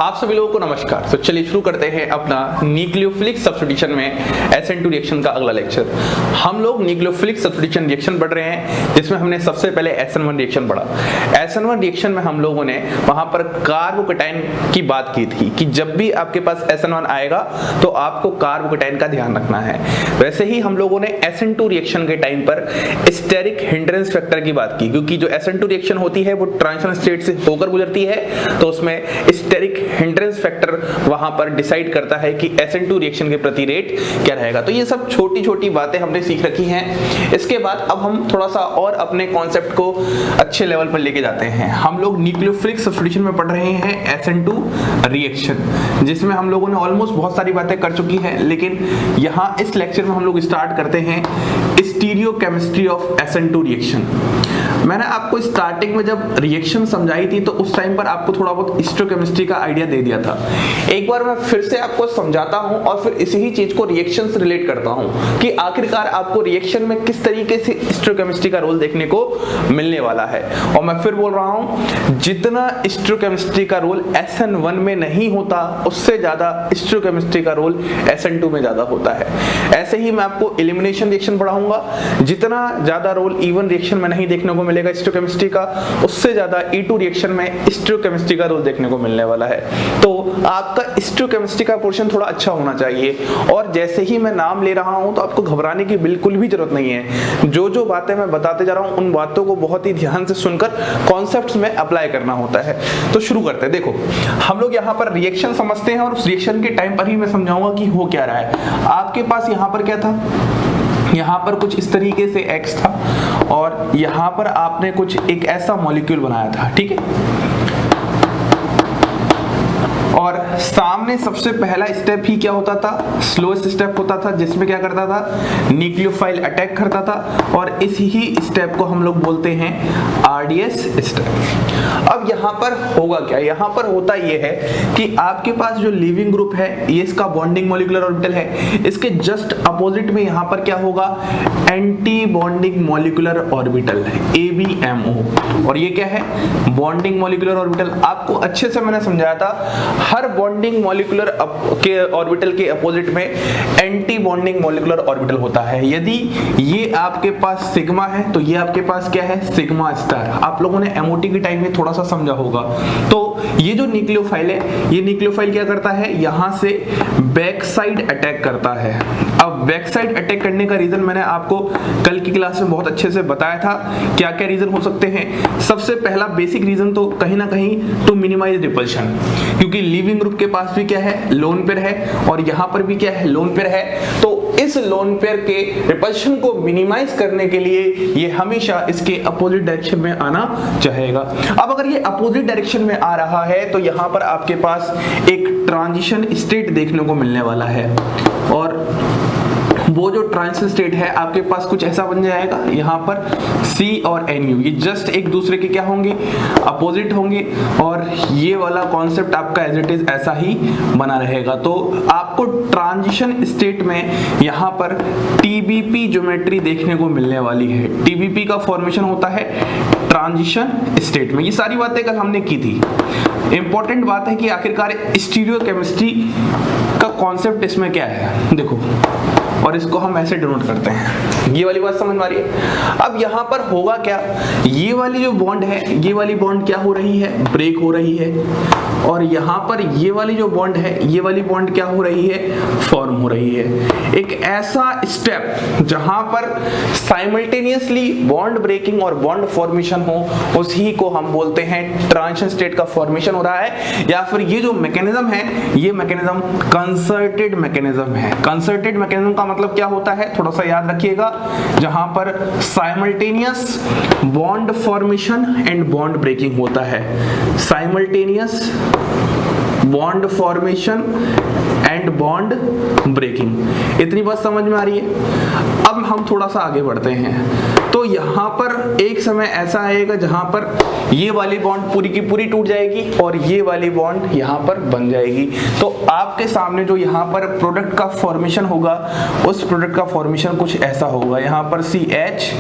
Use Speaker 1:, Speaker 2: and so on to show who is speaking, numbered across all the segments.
Speaker 1: आप सभी लोगों को नमस्कार। तो चलिए शुरू करते हैं अपना न्यूक्लियोफिलिक सब्स्टिट्यूशन में SN2 रिएक्शन का अगला लेक्चर। हम लोग न्यूक्लियोफिलिक सब्स्टिट्यूशन रिएक्शन पढ़ रहे हैं, जिसमें हमने सबसे पहले SN1 रिएक्शन पढ़ा। SN1 रिएक्शन में हम लोगों ने वहां पर कार्बोकेटाइन की बात की थी कि जब भी आपके पास SN1 आएगा तो आपको कार्बोकेटाइन का ध्यान रखना है। वैसे ही हम लोगों ने SN2 रिएक्शन के टाइम पर स्टेरिक हिंड्रेंस फैक्टर की बात की, क्योंकि जो SN2 रिएक्शन होती है वो ट्रांजिशन स्टेट से होकर गुजरती है, तो उसमें स्टेरिक हिंड्रेंस फैक्टर वहां पर डिसाइड करता है कि SN2 रिएक्शन के प्रति रेट क्या रहेगा। तो ये सब छोटी छोटी बातें हमने सीख रखी हैं। इसके बाद अब हम थोड़ा सा और अपने कॉन्सेप्ट को अच्छे लेवल पर लेके जाते हैं। हम लोग न्यूक्लियोफिलिक सब्स्टिट्यूशन में पढ़ रहे हैं SN2 रिएक्शन, जिसमें हम लोगों ने ऑलमोस्ट बहुत सारी बातें कर चुकी हैं, लेकिन यहाँ इस लेक्चर में हम लोग स्टार्ट करते हैं स्टीरियोकेमिस्ट्री ऑफ SN2 रिएक्शन। मैंने आपको स्टार्टिंग में जब रिएक्शन समझाई थी तो उस टाइम पर आपको थोड़ा बहुत स्टीरियोकेमिस्ट्री का आइडिया दे दिया था। एक बार मैं फिर से आपको समझाता हूं और फिर इसी ही चीज को रिएक्शन से रिलेट करता हूं कि आखिरकार आपको रिएक्शन में किस तरीके से स्टीरियोकेमिस्ट्री का रोल देखने को मिलने वाला है। और मैं फिर बोल रहा हूं, जितना स्टीरियोकेमिस्ट्री का रोल SN1 में नहीं होता, उससे ज्यादा स्टीरियोकेमिस्ट्री का रोल SN2 में ज्यादा होता है। ऐसे ही मैं आपको एलिमिनेशन रिएक्शन पढ़ाऊंगा, जितना ज्यादा रोल इवन रिएक्शन में नहीं देखने को मिलेगा स्टीरियोकेमिस्ट्री का, उससे ज्यादा E2 रिएक्शन में स्टीरियोकेमिस्ट्री का रोल देखने को मिलने वाला है। तो आपका स्टीरियोकेमिस्ट्री का पोर्शन थोड़ा अच्छा होना चाहिए। और जैसे ही मैं नाम ले रहा हूं तो आपको घबराने की बिल्कुल भी जरूरत नहीं है। जो जो बातें मैं बताते जा रहा हूं उन बातों को बहुत ही ध्यान से सुनकर कॉन्सेप्ट्स में अप्लाई करना होता है। तो शुरू करते हैं। देखो, हम लोग यहाँ पर रिएक्शन समझते हैं और उस रिएक्शन के टाइम पर ही मैं समझाऊंगा कि हो क्या रहा है। आपके पास यहाँ पर क्या था, यहाँ पर कुछ इस तरीके से X था और यहाँ पर आपने कुछ एक ऐसा मॉलिक्यूल बनाया था, ठीक है। और सामने सबसे पहला स्टेप ही क्या होता था, स्लोएस्ट स्टेप होता था, जिसमें क्या करता था, न्यूक्लियोफाइल अटैक करता था। और इस ही स्टेप को हम लोग बोलते हैं RDS स्टेप। अब यहाँ पर होगा क्या, यहाँ पर होता ये है कि आपके पास जो लीविंग ग्रुप है, ये इसका बॉन्डिंग मॉलिक्यूलर ऑर्बिटल है, इसके जस्ट अपोजिट में यहाँ पर क्या होगा, एंटी बॉन्डिंग मॉलिक्यूलर ऑर्बिटल है, ABMO। और ये क्या है, बॉन्डिंग मॉलिक्यूलर ऑर्बिटल। आपको अच्छे से मैंने समझाया था, हर बॉन्डिंग मॉलिक्यूलर के ऑर्बिटल के अपोजिट में एंटी बॉन्डिंग मॉलिक्यूलर ऑर्बिटल होता है। यदि ये आपके पास सिग्मा है तो ये आपके पास क्या है, सिग्मा स्टार। आप लोगों ने MOT के टाइम में थोड़ा सा समझा होगा। तो ये जो न्यूक्लियोफाइल है, ये न्यूक्लियोफाइल क्या करता है, यहां से बैक साइड अटैक करता है। अब बैक साइड अटैक करने का रीजन मैंने आपको कल की क्लास में बहुत अच्छे से बताया था, क्या क्या रीजन हो सकते हैं। सबसे पहला बेसिक रीजन तो कहीं ना कहीं टू मिनिमाइज रिपल्शन, क्योंकि लिविंग ग्रुप के पास भी क्या है, लोन पेयर है, और यहाँ पर भी क्या है, लोन पेयर है। तो इस लोन पेयर के रिपल्शन को मिनिमाइज करने के लिए ये हमेशा इसके अपोजिट डायरेक्शन में आना चाहेगा। अब अगर ये अपोजिट डायरेक्शन में आ रहा है तो यहाँ पर आपके पास एक ट्रांजिशन स्टेट देखने को मिलने वाला है, और वो जो ट्रांजिशन स्टेट है आपके पास कुछ ऐसा बन जाएगा। यहाँ पर C और NU ये जस्ट एक दूसरे के क्या होंगे, अपोजिट होंगे, और ये वाला कॉन्सेप्ट आपका एज इट इज ऐसा ही बना रहेगा। तो आपको ट्रांजिशन स्टेट में यहाँ पर TBP ज्योमेट्री देखने को मिलने वाली है। TBP का फॉर्मेशन होता है ट्रांजिशन स्टेट में। ये सारी बातें कल हमने की थी। इंपॉर्टेंट बात है कि आखिरकार स्टीरियोकेमिस्ट्री का कॉन्सेप्ट इसमें क्या है, देखो, और इसको हम ऐसे डिनोट करते हैं। ये वाली बात समझ में आ रही है। अब यहाँ पर होगा क्या, ये वाली जो बॉन्ड है, ये वाली बॉन्ड क्या हो रही है, ब्रेक हो रही है, और यहाँ पर ये वाली जो बॉन्ड है, ये वाली बॉन्ड क्या हो रही है, फॉर्म हो रही है। एक ऐसा स्टेप जहां पर साइमल्टेनियसली बॉन्ड ब्रेकिंग और बॉन्ड फॉर्मेशन हो, उसी को हम बोलते हैं ट्रांजिशन स्टेट का फॉर्मेशन हो रहा है। या फिर ये जो मैकेनिज्म है, ये मैकेनिज्म कंसर्टेड मैकेनिज्म है। कंसर्टेड मैकेनिज्म का मतलब क्या होता है, थोड़ा सा याद रखिएगा, जहां पर simultaneous bond formation and bond breaking होता है। Simultaneous bond formation and bond breaking. इतनी बात समझ में आ रही है। अब हम थोड़ा सा आगे बढ़ते हैं। तो यहाँ पर एक समय ऐसा आएगा जहां पर ये वाली बॉन्ड पूरी की पूरी टूट जाएगी और ये वाली बॉन्ड यहाँ पर बन जाएगी। तो आपके सामने जो यहाँ पर प्रोडक्ट का फॉर्मेशन होगा, उस प्रोडक्ट का फॉर्मेशन कुछ ऐसा होगा। यहाँ पर CH,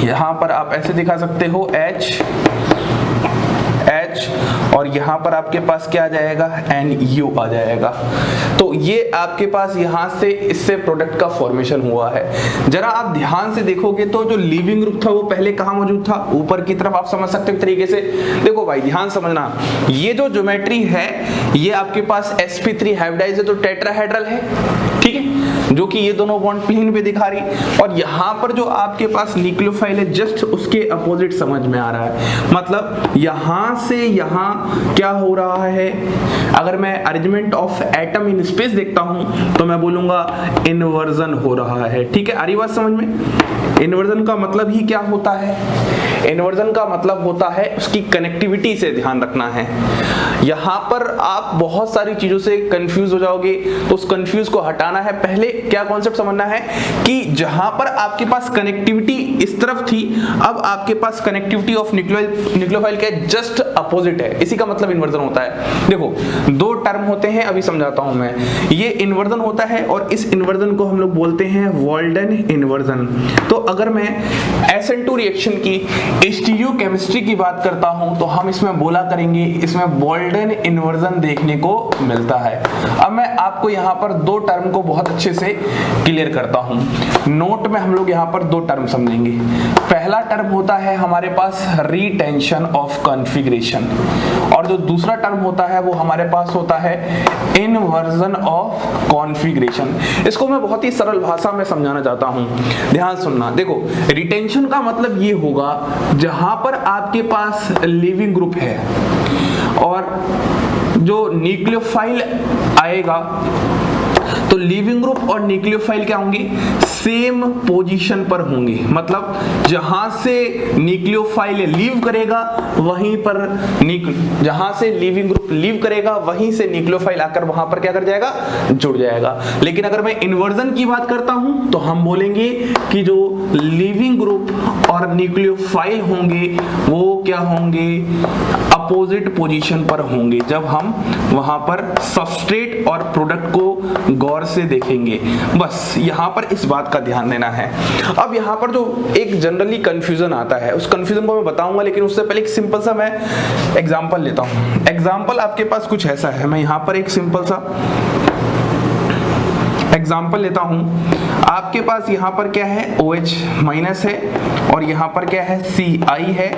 Speaker 1: यहाँ पर आप ऐसे दिखा सकते हो H और यहाँ पर आपके पास क्या आ जाएगा, NU आ जाएगा। तो ये आपके पास यहाँ से इससे प्रोडक्ट का फॉर्मेशन हुआ है। जरा आप ध्यान से देखोगे तो जो लीविंग ग्रुप था वो पहले कहाँ मौजूद था, ऊपर की तरफ। आप समझ सकते हो तरीके से। देखो भाई ध्यान समझना, ये जो ज्योमेट्री है ये आपके पास sp3 हाइब्रिडाइज है तो टेट्राहेड्रल है, ठीक है, जो कि ये दोनों बॉन्ड प्लेन पे दिखा रही। और यहाँ पर जो आपके पास न्यूक्लियोफाइल है जस्ट उसके अपोजिट समझ में आ रहा है। मतलब यहाँ से यहाँ क्या हो रहा है, अगर मैं arrangement of atom in space देखता हूँ तो मैं बोलूंगा इन्वर्जन हो रहा है। ठीक है, आ रही बात समझ में। इन्वर्जन का मतलब ही क्या होता है, इन्वर्जन का मतलब होता है उसकी कनेक्टिविटी से ध्यान रखना है। यहाँ पर आप बहुत सारी चीजों से कंफ्यूज हो जाओगे, तो उस कंफ्यूज को हटाना है। पहले क्या कॉन्सेप्ट समझना है कि जहां पर आपके पास कनेक्टिविटी इस तरफ थी, अब आपके पास कनेक्टिविटी ऑफ न्यूक्लियोफाइल के जस्ट अपोजिट है। इसी का मतलब इन्वर्जन होता है। देखो दो टर्म होते हैं, अभी समझाता हूं मैं। ये इन्वर्जन होता है और इस इन्वर्जन को हम लोग बोलते हैं वॉल्डन इन्वर्जन। तो अगर मैं SN2 रिएक्शन की स्टीरियोकेमिस्ट्री की बात करता हूं तो हम इसमें बोला करेंगे इसमें वॉल्डन इन्वर्जन देखने को मिलता है। अब मैं आपको यहाँ पर दो टर्म को बहुत अच्छे से क्लियर करता हूं। नोट में हम लोग यहाँ पर दो टर्म समझेंगे। पहला टर्म होता है हमारे पास रिटेंशन ऑफ कॉन्फ़िगरेशन, और जो दूसरा टर्म होता है वो हमारे पास होता है इन्वर्जन ऑफ कॉन्फ़िगरेशन। इसको मैं बहुत ही सरल भाषा में समझाना चाहता हूं, ध्यान सुनना। देखो रिटेंशन का मतलब ये होगा जहां पर आपके पास लिविंग ग्रुप है और जो न्यूक्लियोफाइल आएगा तो लिविंग ग्रुप और न्यूक्लियोफाइल क्या होंगे, सेम पोजीशन पर होंगे। मतलब जहां से न्यूक्लियोफाइल लीव करेगा वहीं पर जहां से लिविंग ग्रुप लीव करेगा वहीं से न्यूक्लियोफाइल आकर वहां पर क्या कर जाएगा, जुड़ जाएगा। लेकिन अगर मैं इन्वर्जन की बात करता हूं तो हम बोलेंगे कि जो लिविंग ग्रुप और न्यूक्लियोफाइल होंगे वो क्या होंगे, अपोजिट पोजीशन पर होंगे जब हम वहां पर सबस्ट्रेट और प्रोडक्ट को गौर से देखेंगे। बस यहां पर इस बात का ध्यान देना है। अब यहां पर जो एक जनरली कंफ्यूजन आता है उस कंफ्यूजन को मैं बताऊंगा, लेकिन उससे पहले एक सिंपल सा मैं एग्जांपल लेता हूं। एग्जांपल आपके पास कुछ ऐसा है, मैं यहां पर एक सिंपल सा एग्जाम्पल लेता हूं। आपके पास यहाँ पर क्या है, OH माइनस है और यहाँ पर क्या है, Ci है,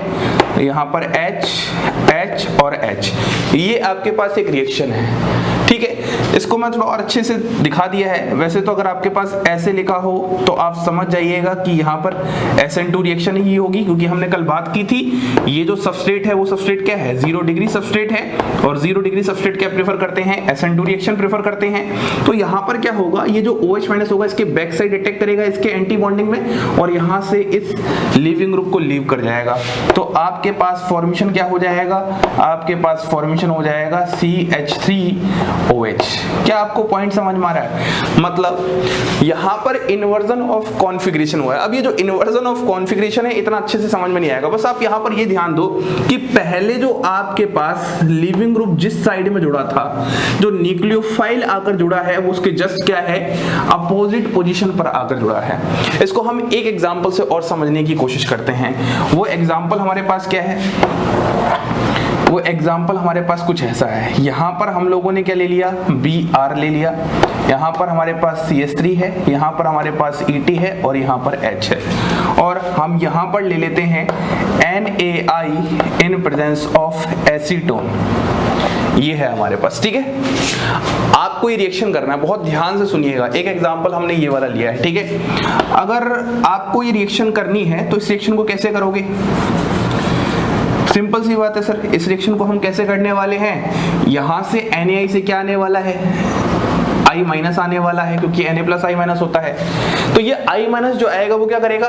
Speaker 1: यहाँ पर H और H। ये आपके पास एक रिएक्शन है। ठीक है, इसको मैं थोड़ा और अच्छे से दिखा दिया है। वैसे तो अगर आपके पास ऐसे लिखा हो तो आप समझ जाइएगा कि यहाँ पर SN2 रिएक्शन ही होगी, क्योंकि हमने कल बात की थी ये जो सबस्ट्रेट है वो सबस्ट्रेट क्या है, 0 डिग्री सबस्ट्रेट है, और 0 डिग्री सबस्ट्रेट क्या प्रेफर करते हैं, SN2 रिएक्शन प्रेफर करते हैं। तो यहाँ पर क्या होगा, ये जो OH माइनस होगा इसके बैक साइड अटैक करेगा इसके एंटी बॉन्डिंग में और यहाँ से इस लिविंग ग्रुप को लीव कर जाएगा। तो आपके पास फॉर्मेशन क्या हो जाएगा, आपके पास फॉर्मेशन हो जाएगा CH3OH। क्या आपको पॉइंट समझ में आ रहा है? मतलब यहाँ पर इन्वर्जन ऑफ कॉन्फ़िगरेशन हुआ है। अब ये जो इन्वर्जन ऑफ कॉन्फ़िगरेशन है इतना अच्छे से समझ में नहीं आएगा, बस आप यहाँ पर ये ध्यान दो कि पहले जो आपके पास लिविंग ग्रुप जिस साइड में जुड़ा था, जो न्यूक्लियोफाइल आकर जुड़ा है वो उसके जस्ट क्या है, अपोजिट पोजीशन पर आकर जुड़ा है। इसको हम एक एग्जांपल से और समझने की कोशिश करते हैं। वो एग्जांपल हमारे पास क्या है, वो एग्जाम्पल हमारे पास कुछ ऐसा है। यहाँ पर हम लोगों ने क्या ले लिया, Br ले लिया, यहाँ पर हमारे पास CH3 है, यहाँ पर हमारे पास Et है और यहाँ पर H है, और हम यहाँ पर ले लेते हैं NaI in presence of acetone. ये है हमारे पास। ठीक है, आपको ये रिएक्शन करना है, बहुत ध्यान से सुनिएगा। एक एग्जांपल हमने ये वाला लिया है। ठीक है, अगर आपको ये रिएक्शन करनी है तो इस रिएक्शन को कैसे करोगे, सिंपल सी बात है सर। इस रिएक्शन को हम कैसे करने वाले हैं, यहां से NaI से क्या आने वाला है, I माइनस आने वाला है, क्योंकि Na प्लस I माइनस होता है। तो ये I माइनस जो आएगा वो क्या करेगा,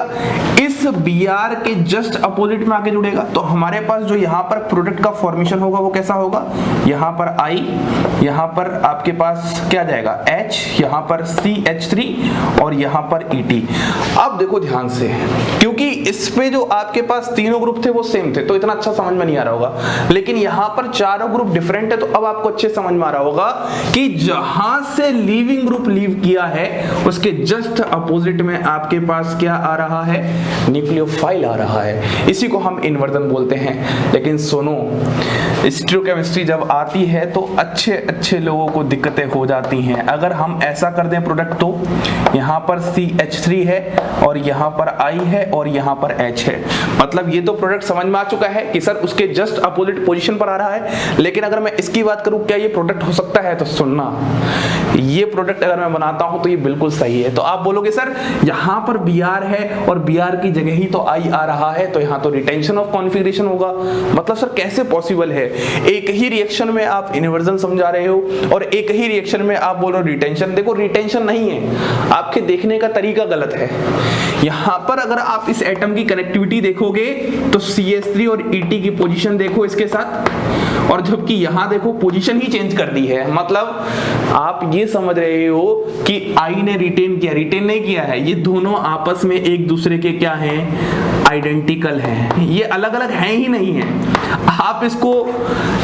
Speaker 1: इस Br के जस्ट अपोजिट में आके जुड़ेगा। तो हमारे पास जो यहाँ पर प्रोडक्ट का फॉर्मेशन होगा वो कैसा होगा, यहाँ पर I, यहाँ पर आपके पास क्या जाएगा H, यहाँ पर CH3 और यहाँ पर Et। अब देखो ध्यान से, क्योंकि इस पे जो आपके पास तीनों ग्रुप थे वो सेम थे तो इतना अच्छा समझ में नहीं आ रहा होगा, लेकिन यहाँ पर चारों ग्रुप डिफरेंट है तो अब आपको अच्छे समझ में आ रहा होगा कि जहां से लीविंग ग्रुप लीव किया है उसके जस्ट अपोजिट में आपके पास क्या आ रहा है, न्यूक्लियोफाइल आ रहा है। इसी को हम इन्वर्जन बोलते हैं। लेकिन सुनो, स्टीरियोकेमिस्ट्री जब आती है तो अच्छे लोगों को दिक्कतें हो जाती हैं। अगर हम ऐसा कर दें प्रोडक्ट, तो यहाँ पर CH3 है और यहाँ पर I है और यहाँ पर H है, मतलब ये तो प्रोडक्ट समझ में आ चुका है कि सर उसके जस्ट अपोजिट पोजीशन पर आ रहा है। लेकिन अगर मैं इसकी बात करूं क्या ये प्रोडक्ट हो सकता है, तो सुनना, ये प्रोडक्ट अगर मैं बनाता हूं तो ये बिल्कुल सही है। तो आप बोलोगे सर यहाँ पर Br है और Br की जगह ही तो I आ रहा है, तो यहाँ तो रिटेंशन ऑफ कॉन्फ़िगरेशन होगा। मतलब सर कैसे पॉसिबल है, एक ही रिएक्शन में आप इन्वर्जन समझा रहे हो और एक ही रिएक्शन में आप बोलो रिटेंशन। देखो रिटेंशन नहीं है, आपके देखने का तरीका गलत है। यहाँ पर अगर आप इस एटम की कनेक्टिविटी देखोगे तो CH3 और ET की पोजीशन देखो इसके साथ, और जबकि यहाँ देखो पोजीशन ही चेंज कर दी है। मतलब आप ये समझ रहे हो कि I ने रिटेन नहीं किया है, ये दोनों आपस में एक दूसरे के क्या हैं, आइडेंटिकल हैं, ये अलग अलग हैं ही नहीं है। आप इसको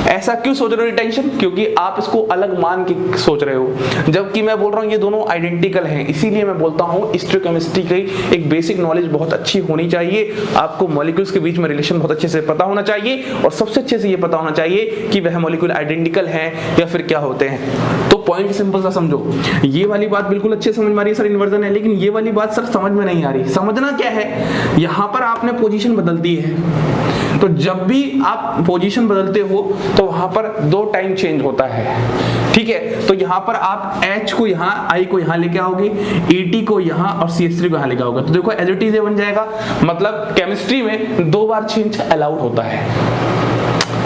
Speaker 1: ऐसा क्यों सोच रहे हो रिटेंशन, क्योंकि आप इसको अलग मान के सोच रहे हो, जबकि मैं बोल रहा हूँ ये दोनों आइडेंटिकल हैं। इसीलिए मैं बोलता हूँ स्टीरियोकेमिस्ट्री की एक बेसिक नॉलेज बहुत अच्छी होनी चाहिए, आपको मॉलिक्यूल्स के बीच में रिलेशन बहुत अच्छे से पता होना चाहिए, और सबसे अच्छे से ये पता होना चाहिए कि वह मॉलिक्यूल आइडेंटिकल हैं या फिर क्या होते हैं। तो पॉइंट सिंपल सा समझो, ये वाली बात बिल्कुल अच्छे समझ में आ रही है सर इन्वर्जन है, लेकिन ये वाली बात सर समझ में नहीं आ रही। समझना क्या है, यहाँ पर आपने पोजीशन बदल दी है, तो जब भी आप पोजीशन बदलते हो तो वहां पर 2 टाइम चेंज होता है, ठीक है। तो यहाँ पर आप H को यहाँ, I को यहाँ लेके आओगे, ET को यहाँ और CH3 को यहाँ लेके आओगे, तो देखो एज इट इज बन जाएगा। मतलब केमिस्ट्री में 2 बार चेंज अलाउड होता है।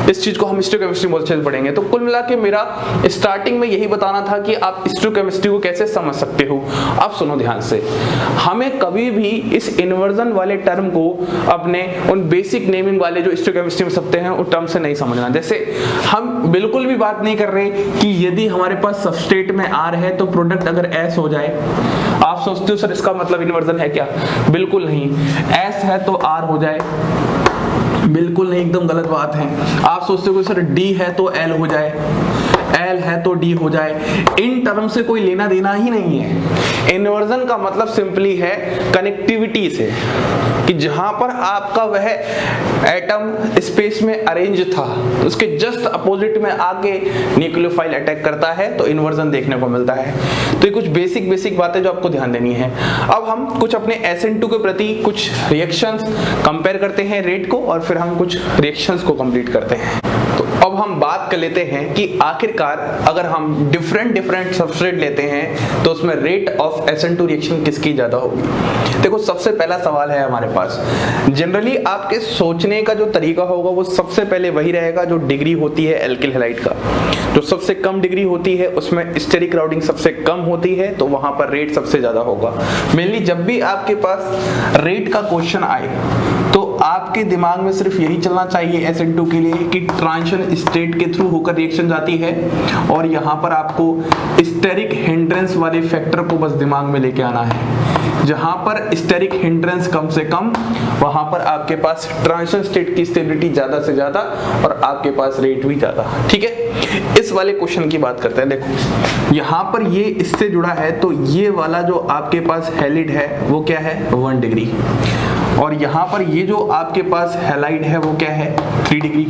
Speaker 1: इस चीज को हम स्टीरियोकेमिस्ट्री बहुत अच्छे से पढ़ेंगे। तो कुल मिला के मेरा स्टार्टिंग में यही बताना था कि आप स्टीरियोकेमिस्ट्री को कैसे समझ सकते हो। अब सुनो ध्यान से, हमें कभी भी इस इन्वर्जन वाले टर्म को अपने उन बेसिक नेमिंग वाले जो स्टीरियोकेमिस्ट्री में सकते हैं उन टर्म से नहीं समझना। जैसे हम बिल्कुल भी बात नहीं कर रहे कि यदि हमारे पास सबस्ट्रेट में R है तो प्रोडक्ट अगर S हो जाए, आप सोचते हो सर इसका मतलब इन्वर्जन है क्या, बिल्कुल नहीं। S है तो R हो जाए, बिल्कुल नहीं, एकदम गलत बात है। आप सोचते हो सर D है तो L हो जाए, L है तो D हो जाए, इन टर्म से कोई लेना देना ही नहीं है। इन्वर्जन का मतलब सिंपली है कनेक्टिविटी से, कि जहां पर आपका वह एटम स्पेस में अरेंज था उसके जस्ट अपोजिट में आके न्यूक्लियोफाइल अटैक करता है तो इन्वर्जन देखने को मिलता है। तो ये कुछ बेसिक बातें जो आपको ध्यान देनी है। अब हम कुछ अपने SN2 के प्रति कुछ रिएक्शंस कंपेयर करते हैं रेट को, और फिर हम कुछ रिएक्शंस को कंप्लीट करते हैं। तो अब हम बात कर लेते हैं कि आखिरकार अगर हम डिफरेंट सबस्ट्रेट लेते हैं तो उसमें रेट ऑफ SN2 रिएक्शन किसकी ज्यादा होगी। देखो सबसे पहला सवाल है हमारे पास, जनरली आपके सोचने का जो तरीका होगा वो सबसे पहले वही रहेगा जो डिग्री होती है एल्किल हैलाइड का। जो सबसे कम डिग्री होती है उसमें स्टेरिक क्राउडिंग सबसे कम होती है, तो वहां पर रेट सबसे ज्यादा होगा। मेनली जब भी आपके पास रेट का क्वेश्चन आए तो आपके दिमाग में सिर्फ यही चलना चाहिए SN2 के लिए कि ट्रांजिशन स्टेट के थ्रू होकर रिएक्शन जाती है, और यहाँ पर आपको स्टेरिक हिंड्रेंस वाले फैक्टर को बस दिमाग में लेके आना है। जहां पर स्टेरिक हिंड्रेंस कम से कम, वहां पर आपके पास ट्रांजिशन स्टेट की स्टेबिलिटी ज्यादा से ज्यादा और आपके पास रेट भी ज्यादा। ठीक है, इस वाले क्वेश्चन की बात करते हैं। देखो यहाँ पर ये इससे जुड़ा है, तो ये वाला जो आपके पास हैलिड है वो क्या है 1 डिग्री, और यहाँ पर ये जो आपके पास हैलाइड है वो क्या है 3 डिग्री,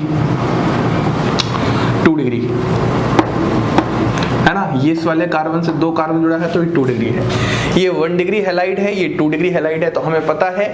Speaker 1: 2 डिग्री है ना। ये इस वाले कार्बन से 2 कार्बन जुड़ा है तो ये 2 डिग्री है, ये 1 डिग्री हैलाइड है, ये 2 डिग्री हैलाइड है। तो हमें पता है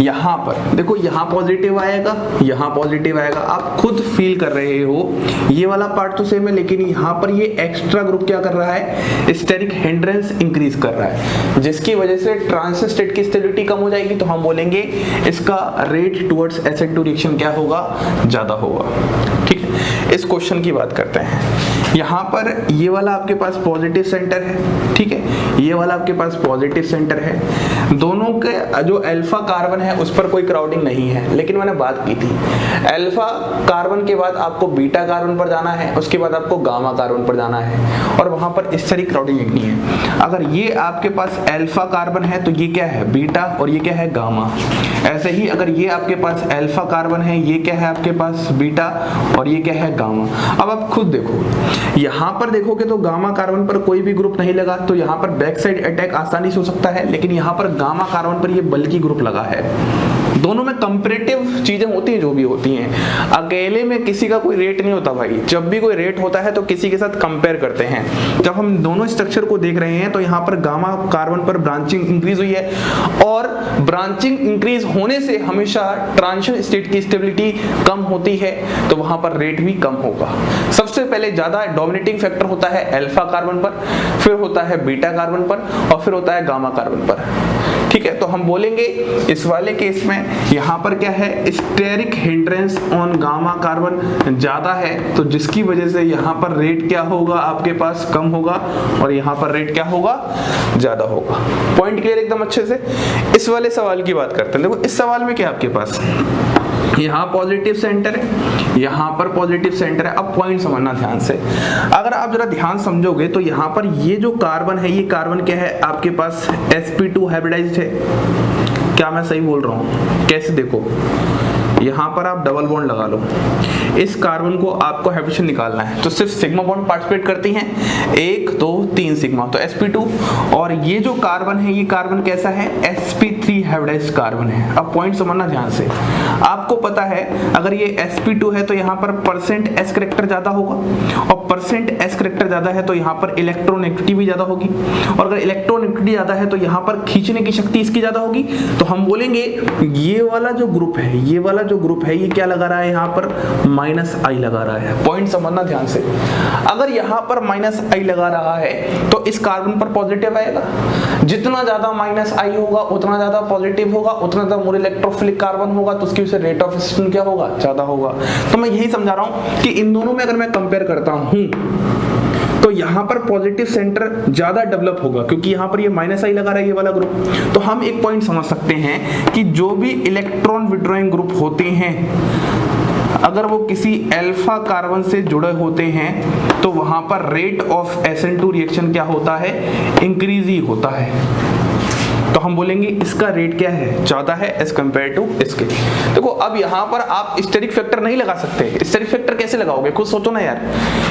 Speaker 1: यहाँ पर देखो यहाँ पॉजिटिव आएगा, यहाँ पॉजिटिव आएगा। आप खुद फील कर रहे हो ये वाला पार्ट तो सेम है, लेकिन यहाँ पर ये एक्स्ट्रा ग्रुप क्या कर रहा है, स्टेरिक हिंड्रेंस इंक्रीज कर रहा है, जिसकी वजह से ट्रांजिशन स्टेट की स्टेबिलिटी कम हो जाएगी। तो हम बोलेंगे इसका रेट टुवर्ड्स SN2 रिएक्शन क्या होगा, ज्यादा होगा। ठीक है, इस क्वेश्चन की बात करते हैं। यहाँ पर ये वाला आपके पास पॉजिटिव सेंटर है, ठीक है, ये वाला आपके पास पॉजिटिव सेंटर है। दोनों के जो अल्फा कार्बन है उस पर कोई क्राउडिंग नहीं है, लेकिन मैंने बात की थी अल्फा कार्बन के बाद आपको बीटा कार्बन पर जाना है, उसके बाद आपको गामा कार्बन पर जाना है, और वहां पर इस तरह क्राउडिंग लिखनी है। अगर ये आपके पास अल्फा कार्बन है तो ये क्या है बीटा और ये क्या है गामा। ऐसे ही अगर ये आपके पास अल्फा कार्बन है, ये क्या है आपके पास बीटा और ये क्या है गामा। अब आप खुद देखो, यहाँ पर देखोगे तो गामा कार्बन पर कोई भी ग्रुप नहीं लगा, तो यहाँ पर बैक साइड अटैक आसानी से हो सकता है, लेकिन यहाँ पर गामा कार्बन पर ये बल्कि ग्रुप लगा है। दोनों में कंपैरेटिव चीजें होती हैं जो भी होती हैं, अकेले में किसी का कोई रेट नहीं होता भाई। जब भी कोई रेट होता है तो किसी के साथ कंपेयर करते हैं। जब हम दोनों स्ट्रक्चर को देख रहे हैं तो यहाँ पर गामा कार्बन पर ब्रांचिंग इंक्रीज हुई है, और ब्रांचिंग इंक्रीज होने से हमेशा ट्रांजिशन स्टेट की स्टेबिलिटी कम होती है, तो वहां पर रेट भी कम होगा। सबसे पहले ज्यादा डोमिनेटिंग फैक्टर होता है अल्फा कार्बन पर, फिर होता है बीटा कार्बन पर, और फिर होता है गामा कार्बन पर। ठीक है, तो हम बोलेंगे इस वाले केस में यहाँ पर क्या है, steric hindrance on gamma carbon ज्यादा है, तो जिसकी वजह से यहाँ पर रेट क्या होगा आपके पास, कम होगा, और यहाँ पर रेट क्या होगा, ज्यादा होगा। पॉइंट क्लियर एकदम अच्छे से। इस वाले सवाल की बात करते हैं। देखो इस सवाल में क्या आपके पास यहाँ पॉजिटिव सेंटर है, यहाँ पर पॉजिटिव सेंटर है। अब पॉइंट समझना ध्यान से, अगर आप जरा ध्यान समझोगे तो यहाँ पर ये जो कार्बन है, ये कार्बन क्या है आपके पास, sp2 हाइब्रिडाइज्ड है। क्या मैं सही बोल रहा हूँ? कैसे, देखो यहाँ पर आप डबल बॉन्ड लगा लो, इस कार्बन को आपको हाइब्रिडेशन निकालना है, तो सिर्फ सिग्मा बॉन्ड पार्टिसिपेट करती हैं, 1 2 3 सिग्मा, तो sp2। और ये जो कार्बन है, ये कार्बन कैसा है, sp3 हाइब्रिडाइज्ड कार्बन है। अब पॉइंट समझना ध्यान से, आपको पता है अगर ये sp2 है तो यहाँ पर परसेंट s करेक्टर ज्यादा होगा, और परसेंट s करेक्टर ज्यादा है तो यहाँ पर इलेक्ट्रोनेगेटिविटी भी ज्यादा होगी, और अगर इलेक्ट्रोनेगेटिविटी ज्यादा है तो यहाँ पर खींचने की शक्ति इसकी ज्यादा होगी। तो हम बोलेंगे ये वाला जो ग्रुप है, ये वाला जो ग्रुप है, ये क्या लगा रहा है यहाँ पर, -I लगा रहा है। पॉइंट समझना ध्यान से, अगर यहाँ पर -I लगा रहा है तो इस कार्बन पर पॉजिटिव आएगा। जितना ज्यादा -I होगा उतना ज्यादा पॉजिटिव होगा, उतना ज्यादा मोर इलेक्ट्रोफिलिक कार्बन होगा, तो उसकी वजह से रेट ऑफ एक्सटिंक्शन क्या होगा, ज्यादा होगा। तो मैं यही समझा रहा हूं कि इन दोनों में अगर मैं कंपेयर करता हूं तो यहाँ पर पॉजिटिव सेंटर ज्यादा डेवलप होगा, क्योंकि यहाँ पर ये -I लगा रहा है ये वाला ग्रुप। तो हम एक पॉइंट समझ सकते हैं कि जो भी इलेक्ट्रॉन विड्रॉइंग ग्रुप होते हैं, अगर वो किसी अल्फा कार्बन से जुड़े होते हैं तो वहां पर रेट ऑफ SN2 रिएक्शन क्या होता है, इंक्रीज ही होता है। तो हम बोलेंगे इसका रेट क्या है, ज्यादा है एज कंपेयर टू इसके। देखो अब यहाँ पर आप स्टेरिक फैक्टर नहीं लगा सकते। स्टेरिक फैक्टर कैसे लगाओगे, खुद सोचो ना यार,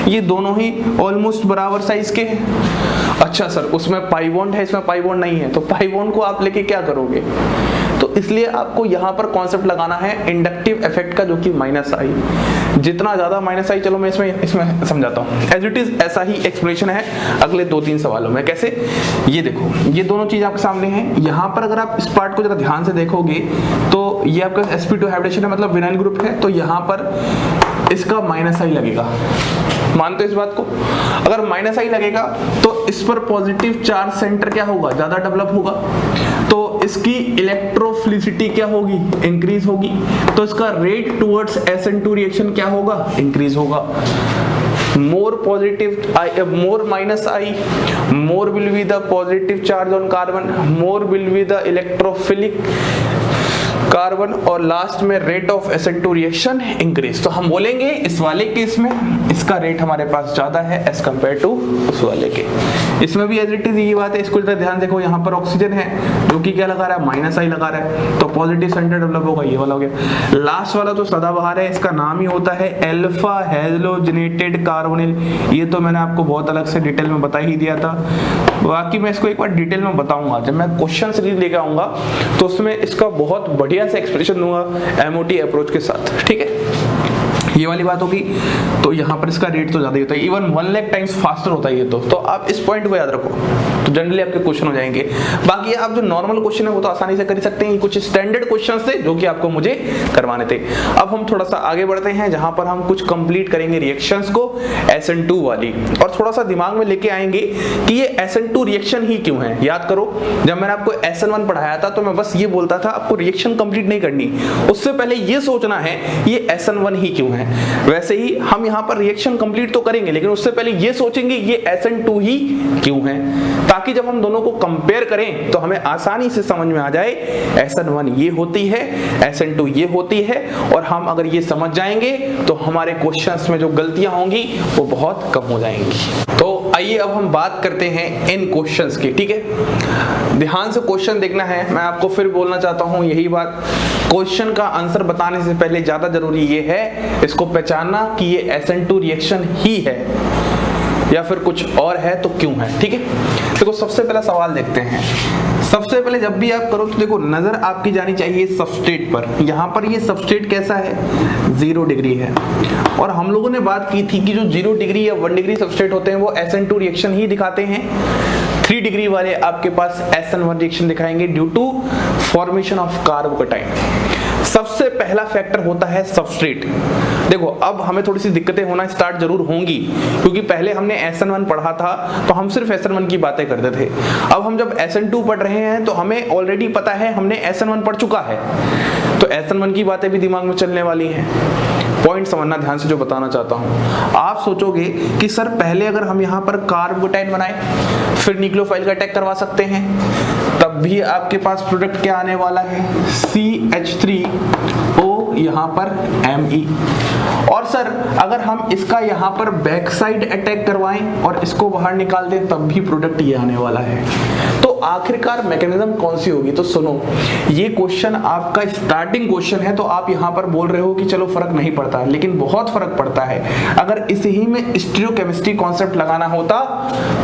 Speaker 1: ये दोनों ही ऑलमोस्ट बराबर साइज के हैं। अच्छा सर उसमें पाई बॉन्ड है, इसमें पाई बॉन्ड नहीं है, तो पाई बॉन्ड को आप लेके क्या करोगे। तो इसलिए आपको यहाँ पर कॉन्सेप्ट लगाना है इंडक्टिव इफेक्ट का, जो कि -I। जितना ज्यादा -I, चलो मैं इसमें समझाता हूँ, एज इट इज ऐसा ही एक्सप्लेनेशन है अगले 2-3 सवालों में। कैसे, ये देखो ये दोनों चीज आपके सामने है। यहाँ पर अगर आप इस पार्ट को जरा ध्यान से देखोगे तो ये आपका sp2 हाइब्रिडेशन है, मतलब विनाइल ग्रुप है, तो यहाँ पर इसका -I लगेगा। मानते हो इस बात को? अगर -I लगेगा तो इस पर पॉजिटिव चार्ज सेंटर क्या होगा, ज्यादा डेवलप होगा, तो इसकी इलेक्ट्रोफिलिसिटी क्या होगी, इंक्रीज होगी, तो इसका रेट टुवर्ड्स SN2 रिएक्शन क्या होगा, इंक्रीज होगा। more positive more -I, more will be the positive charge on carbon, more will be the electrophilic carbon, और लास्ट में rate of SN2 reaction increase. तो हम बोलेंगे इस वाले केस में इसका रेट हमारे पास ज्यादा है एज कंपेयर टू उस वाले के। इसमें भी एज इट इज यही बात है, इसको ध्यान देखो, यहाँ पर ऑक्सीजन है जो कि क्या लगा रहा है, -I लगा रहा है, तो पॉजिटिव सेंटर डेवलप होगा, ये वाला हो गया। लास्ट वाला तो सदाबहार है, इसका नाम ही होता है अल्फा हैलोजनेटेड कार्बोनिल। ये तो मैंने आपको बहुत अलग से डिटेल में बता ही दिया था, बाकी मैं इसको एक बार डिटेल में बताऊंगा जब मैं क्वेश्चन सीरीज लेकर आऊंगा, तो उसमें इसका बहुत बढ़िया से एक्सप्लेनेशन दूंगा MOT अप्रोच के साथ। ठीक है, ये वाली बात होगी। तो यहाँ पर इसका रेट तो ज्यादा ही होता है, इवन 1 लाख टाइम्स फास्टर होता है ये तो आप इस पॉइंट को याद रखो, तो जनरली आपके क्वेश्चन हो जाएंगे। बाकी आप जो नॉर्मल क्वेश्चन है वो तो आसानी से कर सकते हैं, कुछ स्टैंडर्ड क्वेश्चन थे जो कि आपको मुझे करवाने थे। अब हम थोड़ा सा आगे बढ़ते हैं, जहां पर हम कुछ कंप्लीट करेंगे रिएक्शंस को SN2 वाली, और थोड़ा सा दिमाग में लेके आएंगे कि ये SN2 रिएक्शन ही क्यों है। याद करो जब मैंने आपको SN1 पढ़ाया था तो मैं बस ये बोलता था आपको रिएक्शन कंप्लीट नहीं करनी, उससे पहले ये सोचना है ये SN1 ही क्यों है। वैसे ही हम यहाँ पर रिएक्शन कंप्लीट तो करेंगे, लेकिन उससे पहले ये सोचेंगे ये SN2 ही क्यों है, ताकि जब हम दोनों को कंपेयर करें तो हमें आसानी से समझ में आ जाए SN1 ये होती है, SN2 ये होती है, और हम अगर ये समझ जाएंगे तो हमारे क्वेश्चंस में जो गलतियां होंगी वो बहुत कम हो जाएंगी। तो आइए अब हम बात करते हैं इन क्वेश्चंस की। ठीक है, ध्यान से क्वेश्चन देखना है। मैं आपको फिर बोलना चाहता हूं यही बात, क्वेश्चन का आंसर बताने से पहले ज्यादा जरूरी ये है इसको पहचानना कि ये SN2 रिएक्शन ही है। या फिर कुछ और है तो क्यों है। ठीक है, देखो सबसे पहला सवाल देखते हैं। सबसे पहले जब भी आप करो तो देखो नजर आपकी जानी चाहिए सबस्ट्रेट पर। यहाँ पर ये सबस्ट्रेट कैसा है, 0 डिग्री है। और हम लोगों ने बात की थी कि जो 0 डिग्री या 1 डिग्री सबस्ट्रेट होते हैं वो SN2 रिएक्शन ही दिखाते हैं। 3 डिग्री वाले आपके पास SN1 रिएक्शन दिखाएंगे due to formation of carbocation. सबसे पहला फैक्टर होता है सबस्ट्रेट। देखो अब हमें थोड़ी सी दिक्कतें होना स्टार्ट जरूर होंगी, क्योंकि पहले हमने SN1 पढ़ा था तो हम सिर्फ SN1 की बातें करते थे। अब हम जब SN2 पढ़ रहे हैं तो हमें ऑलरेडी पता है हमने SN1 पढ़ चुका है, तो SN1 की बातें भी दिमाग में चलने वाली हैं। पॉइंट समझना ध्यान से जो बताना चाहता हूं। आप सोचोगे कि सर पहले अगर हम यहाँ पर कार्बोकेटाइन बनाए फिर न्यूक्लियोफाइल का अटैक करवा सकते हैं, तब भी आपके पास प्रोडक्ट क्या आने वाला है, CH3O यहाँ पर Me। और सर अगर हम इसका यहाँ पर बैक साइड अटैक करवाएं और इसको बाहर निकाल दें तब भी प्रोडक्ट ये आने वाला है। तो आखिरकार मैकेनिज्म कौन सी होगी। तो सुनो, ये क्वेश्चन आपका स्टार्टिंग क्वेश्चन है, तो आप यहाँ पर बोल रहे हो कि चलो फर्क नहीं पड़ता, लेकिन बहुत फर्क पड़ता है। अगर इसी ही में स्टीरियोकेमिस्ट्री कॉन्सेप्ट लगाना होता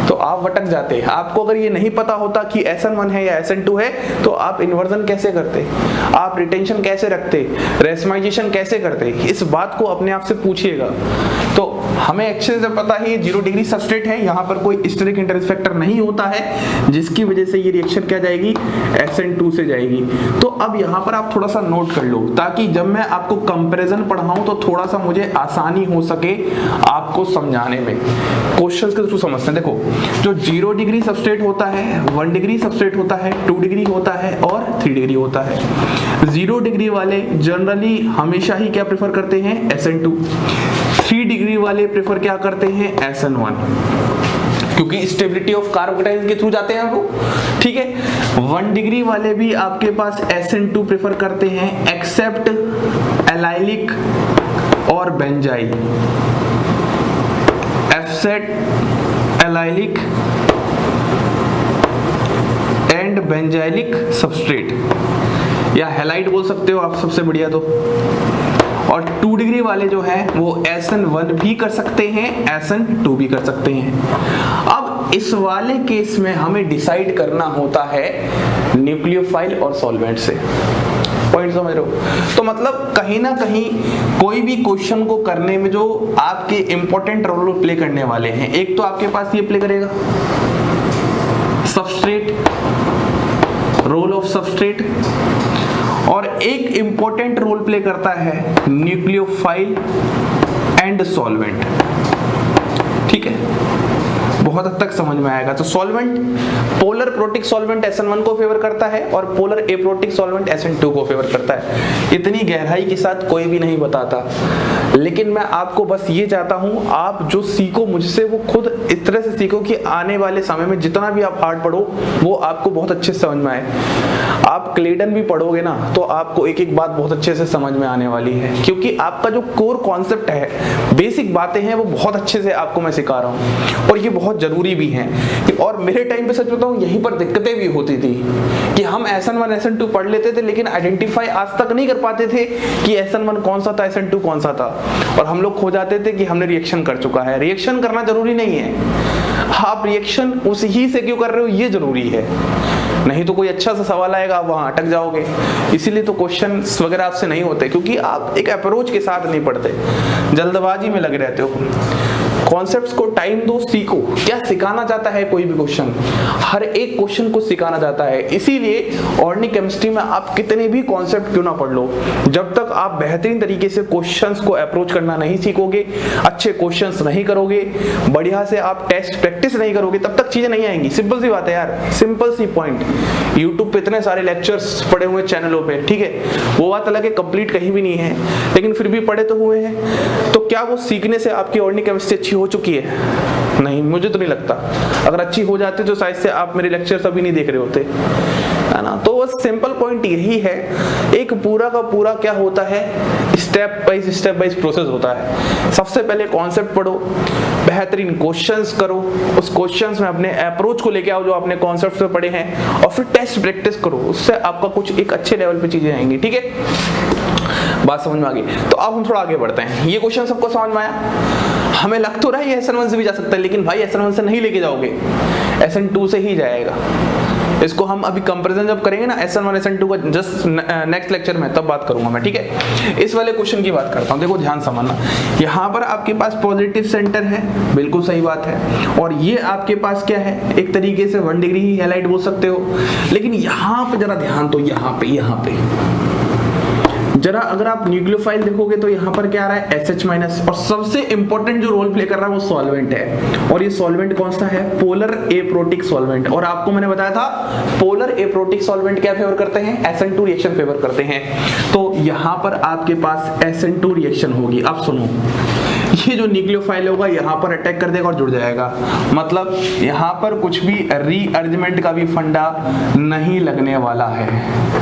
Speaker 1: तो आप भटक जाते। आपको अगर ये नहीं पता होता कि SN1 है या SN2 है तो आप इन्वर्जन कैसे करते, आप रिटेंशन कैसे रखते, रेसमाइजेशन कैसे करते, इस बात को अपने आप से पूछिएगा। तो हमें अच्छे से पता है ये 0 डिग्री सबस्ट्रेट है, यहाँ पर कोई स्टेरिक इंटरेस्ट फैक्टर नहीं होता है, जिसकी वजह से ये रिएक्शन क्या जाएगी, SN2 से जाएगी। तो अब यहाँ पर आप थोड़ा सा नोट कर लो, ताकि जब मैं आपको कंपैरिजन पढ़ाऊं तो थोड़ा सा मुझे आसानी हो सके आपको समझाने में। क्वेश्चंस के थ्रू समझते हैं। देखो जो 0 डिग्री सबस्ट्रेट होता है, 1 डिग्री सबस्ट्रेट होता है, 2 डिग्री होता है और 3 डिग्री होता है। 0 डिग्री वाले जनरली हमेशा ही क्या प्रेफर करते हैं, SN2। 3 डिग्री वाले प्रेफर क्या करते हैं, SN1, क्योंकि स्टेबिलिटी ऑफ कार्बोकेटाइन के थ्रू जाते हैं वो। ठीक है, 1 डिग्री वाले भी आपके पास SN2 प्रेफर करते हैं, एक्सेप्ट एलाइलिक और बेंजाइल। एफसेट, एलाइलिक एंड बेंजाइलिक सबस्ट्रेट, या हैलाइड बोल सकते हो आप सबसे बढ़िया तो। और 2 डिग्री वाले जो है वो SN1 भी कर सकते हैं, SN2 भी कर सकते हैं। अब इस वाले केस में हमें डिसाइड करना होता है न्यूक्लियोफाइल और सॉल्वेंट से। पॉइंट समझ रहे हो। तो मतलब कहीं ना कहीं कोई भी क्वेश्चन को करने में जो आपके इंपॉर्टेंट रोल प्ले करने वाले हैं, एक तो आपके पास ये प्ले करेगा सबस्ट्रेट, रोल ऑफ सबस्ट्रेट, और एक इंपॉर्टेंट रोल प्ले करता है न्यूक्लियोफाइल एंड सॉल्वेंट। ठीक है, बहुत हद तक समझ में आएगा। तो solvent, polar protic solvent SN1 को फेवर करता है और पोलर एप्रोटिक सॉल्वेंट SN2 को फेवर करता है। इतनी गहराई के साथ कोई भी नहीं बताता, लेकिन मैं आपको बस ये चाहता हूं आप जो सीखो मुझसे वो खुद इस तरह से सीखो कि आने वाले समय में जितना भी आप हार्ड पढ़ो वो आपको बहुत अच्छे से समझ में आए। आप क्लेडन भी पढ़ोगे ना तो आपको एक एक बात बहुत अच्छे से समझ में आने वाली है, क्योंकि आपका जो कोर कॉन्सेप्ट है, बेसिक बातें हैं, वो बहुत अच्छे से आपको मैं सिखा रहा हूँ और ये बहुत जरूरी भी हैं। और मेरे टाइम पे सच बताऊं यहीं पर दिक्कतें भी होती थी कि हम SN1 SN2 पढ़ लेते थे लेकिन आइडेंटिफाई आज तक नहीं कर पाते थे कि SN1 कौन सा था, SN2 कौन सा था, और हम लोग खो जाते थे कि हमने रिएक्शन कर चुका है। रिएक्शन करना जरूरी नहीं है, आप रिएक्शन उस ही से क्यों कर रहे हो ये जरूरी है, नहीं तो कोई अच्छा सा सवाल आएगा आप वहां अटक जाओगे। इसीलिए तो क्वेश्चंस वगैरह आपसे नहीं होते, क्योंकि आप एक अप्रोच के साथ नहीं पढ़ते, जल्दबाजी में लगे रहते हो। कॉन्सेप्ट्स को टाइम दो, सीखो। क्या सिखाना चाहता है कोई भी क्वेश्चन, हर एक क्वेश्चन को सिखाना चाहता है। इसीलिए ऑर्गेनिक केमिस्ट्री में आप कितने भी कॉन्सेप्ट क्यों ना पढ़ लो, जब तक आप बेहतरीन तरीके से क्वेश्चंस को अप्रोच करना नहीं सीखोगे, अच्छे क्वेश्चंस नहीं करोगे, बढ़िया से आप टेस्ट प्रैक्टिस नहीं करोगे, तब तक चीजें नहीं आएंगी। सिंपल सी बात है यार, सिंपल सी पॉइंट। यूट्यूब पे इतने सारे लेक्चर्स पड़े हुए चैनलों पे, ठीक है, वो बात अलग है कंप्लीट कहीं भी नहीं है, लेकिन फिर भी पढ़े तो हुए हैं। तो क्या वो सीखने से आपकी ऑर्गेनिक केमिस्ट्री अच्छी हो चुकी है? नहीं, मुझे तो नहीं लगता। अगर अच्छी हो जाती तो शायद से आप मेरे लेक्चर्स अभी नहीं देख रहे होते, है ना। तो बस सिंपल पॉइंट यही है, एक पूरा का पूरा क्या होता है, स्टेप बाय प्रोसेस होता है। सबसे पहले कॉन्सेप्ट पढ़ो, बेहतरीन क्वेश्चंस करो, उस क्वेश्चंस में अपने अप्रोच को लेके आओ जो आपने कॉन्सेप्ट्स में पढ़े हैं, और फिर टेस्ट प्रैक्टिस करो, उससे आपका कुछ एक अच्छे लेवल पे चीजें आएंगी। ठीक है, बात समझ में आ गई। तो अब हम थोड़ा आगे बढ़ते हैं। ये क्वेश्चन सबको समझ में आया? हमें लग तो रहा है ये SN1 से भी जा सकता है, लेकिन भाई SN1 से नहीं लेके जाओगे, SN2 से ही जाएगा। इसको हम अभी कंपैरिजन जब करेंगे ना SN1 SN2 का, जस्ट नेक्स्ट लेक्चर में, तब बात करूंगा मैं, ठीक है। इस वाले क्वेश्चन की बात करता हूं, देखो ध्यान समझना। यहाँ पर आपके पास पॉजिटिव सेंटर है, बिल्कुल सही बात है, और ये आपके पास क्या है, एक तरीके से 1 डिग्री ही हैलाइट बोल सकते हो। लेकिन यहाँ पे जरा ध्यान दो, यहाँ पे जरा अगर आप न्यूक्लियोफाइल देखोगे तो यहाँ पर क्या आ रहा है, SH-, और सबसे इंपॉर्टेंट जो रोल प्ले कर रहा है वो सॉल्वेंट है, और ये सॉल्वेंट कौन सा है, पोलर एप्रोटिक सॉल्वेंट। और आपको मैंने बताया था पोलर एप्रोटिक सॉल्वेंट क्या फेवर करते हैं, SN2 रिएक्शन फेवर करते हैं। तो यहाँ पर आपके पास SN2 रिएक्शन होगी। अब सुनो, ये जो न्यूक्लियोफाइल होगा यहाँ पर अटैक कर देगा और जुड़ जाएगा, मतलब यहाँ पर कुछ भी रीअरेंजमेंट का भी फंडा नहीं लगने वाला है।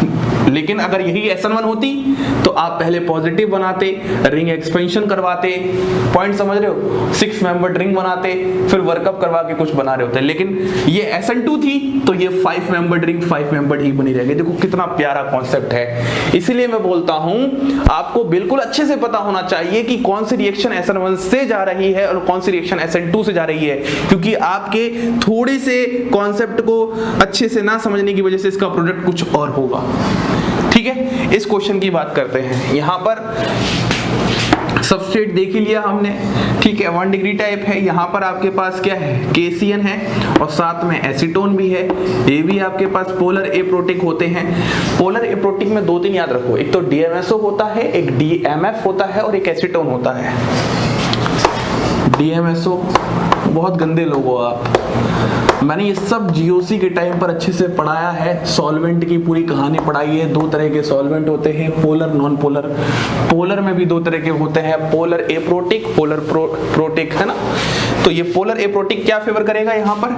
Speaker 1: लेकिन अगर यही SN1 होती तो आप पहले पॉजिटिव बनाते, रिंग एक्सपेंशन करवाते, पॉइंट समझ रहे हो, 6 मेंबर्ड रिंग बनाते, फिर वर्कअप करवा के कुछ बना रहे होते। लेकिन ये SN2 थी तो ये 5 मेंबर्ड रिंग 5 मेंबर्ड ही बनी रहेगी। देखो कितना प्यारा कॉन्सेप्ट है। इसीलिए मैं बोलता हूं आपको बिल्कुल अच्छे से पता होना चाहिए कि कौन सी रिएक्शन SN1 से जा रही है और कौन सी रिएक्शन SN2 से जा रही है, क्योंकि आपके थोड़े से कॉन्सेप्ट को अच्छे से ना समझने की वजह से इसका प्रोडक्ट कुछ और होगा। ठीक है, इस क्वेश्चन की बात करते हैं। यहां पर सबस्ट्रेट देख ही लिया हमने, ठीक है, 1 डिग्री टाइप है। यहाँ पर आपके पास क्या है, KCN है, और साथ में एसीटोन भी है। ये भी आपके पास पोलर एप्रोटिक होते हैं। पोलर एप्रोटिक में 2-3 याद रखो, एक तो DMSO होता है, एक DMF होता है, और एक एसीटोन होता है। DMSO बहुत गंदे लोग हो आप, मैंने ये सब GOC के टाइम पर अच्छे से पढ़ाया है, सॉल्वेंट की पूरी कहानी पढ़ाई है। 2 तरह के सॉल्वेंट होते हैं, पोलर नॉन पोलर। पोलर में भी 2 तरह के होते हैं, पोलर एप्रोटिक, पोलर प्रोटिक, है ना। तो ये पोलर एप्रोटिक क्या फेवर करेगा, यहाँ पर